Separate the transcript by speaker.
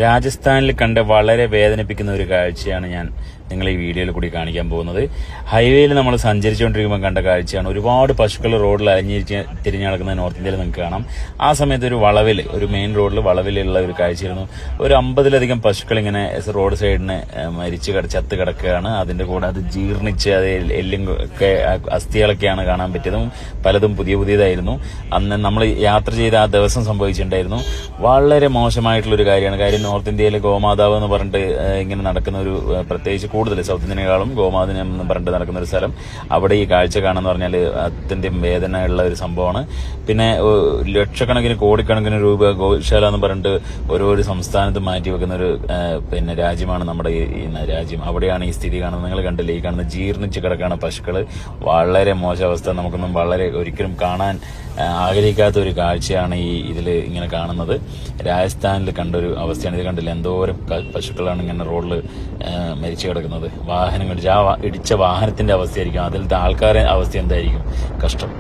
Speaker 1: രാജസ്ഥാനിൽ കണ്ട വളരെ വേദനിപ്പിക്കുന്ന ഒരു കാഴ്ചയാണ് ഞാൻ നിങ്ങൾ ഈ വീഡിയോയിൽ കൂടി കാണിക്കാൻ പോകുന്നത്. ഹൈവേയിൽ നമ്മൾ സഞ്ചരിച്ചുകൊണ്ടിരിക്കുമ്പോൾ കണ്ട കാഴ്ചയാണ്. ഒരുപാട് പശുക്കൾ റോഡിൽ തിരിഞ്ഞു നടക്കുന്നത് നോർത്ത് ഇന്ത്യയിൽ നിങ്ങൾക്ക് കാണാം. ആ സമയത്ത് ഒരു മെയിൻ റോഡിൽ വളവിലുള്ള ഒരു കാഴ്ചയായിരുന്നു. ഒരു 50-ലധികം പശുക്കൾ ഇങ്ങനെ റോഡ് സൈഡിന് ചത്ത് കിടക്കുകയാണ്. അതിന്റെ കൂടെ അത് ജീർണിച്ച് അത് എല്ലും ഒക്കെ അസ്ഥികളൊക്കെയാണ് കാണാൻ പറ്റിയതും. പലതും പുതിയതായിരുന്നു. അന്ന് നമ്മൾ യാത്ര ചെയ്ത ആ ദിവസം സംഭവിച്ചിട്ടുണ്ടായിരുന്നു. വളരെ മോശമായിട്ടുള്ളൊരു കാര്യമാണ്. കാര്യം നോർത്ത് ഇന്ത്യയിലെ ഗോമാതാവ് എന്ന് പറഞ്ഞിട്ട് ഇങ്ങനെ നടക്കുന്ന ഒരു, പ്രത്യേകിച്ച് കൂടുതൽ സൗത്ത് ഇന്ത്യനേക്കാളും ഗോമാതിന് എന്ന് പറഞ്ഞിട്ട് നടക്കുന്ന ഒരു സ്ഥലം. അവിടെ ഈ കാഴ്ച കാണാന്ന് പറഞ്ഞാൽ അത്യന്തം വേദന ഉള്ള ഒരു സംഭവമാണ്. പിന്നെ ലക്ഷക്കണക്കിന് കോടിക്കണക്കിന് രൂപ ഗോശാല എന്ന് പറഞ്ഞിട്ട് ഓരോ സംസ്ഥാനത്ത് മാറ്റിവെക്കുന്ന ഒരു രാജ്യമാണ് നമ്മുടെ ഈ രാജ്യം. അവിടെയാണ് ഈ സ്ഥിതി കാണുന്നത്. നിങ്ങൾ കണ്ടില്ലേ, ഈ കാണുന്ന ജീർണിച്ച് കിടക്കാണ് പശുക്കള്. വളരെ മോശം അവസ്ഥ. നമുക്കൊന്നും ഒരിക്കലും കാണാൻ ആഗ്രഹിക്കാത്ത ഒരു കാഴ്ചയാണ് ഇതിൽ ഇങ്ങനെ കാണുന്നത്. രാജസ്ഥാനിൽ കണ്ടൊരു അവസ്ഥയാണ്. ഇത് കണ്ടില്ല, എന്തോരം പശുക്കളാണ് ഇങ്ങനെ റോഡിൽ മരിച്ചു കിടക്കുന്നത്. ഇടിച്ച വാഹനത്തിന്റെ അവസ്ഥയായിരിക്കും. അതിലത്തെ ആൾക്കാരുടെ അവസ്ഥ എന്തായിരിക്കും? കഷ്ടം.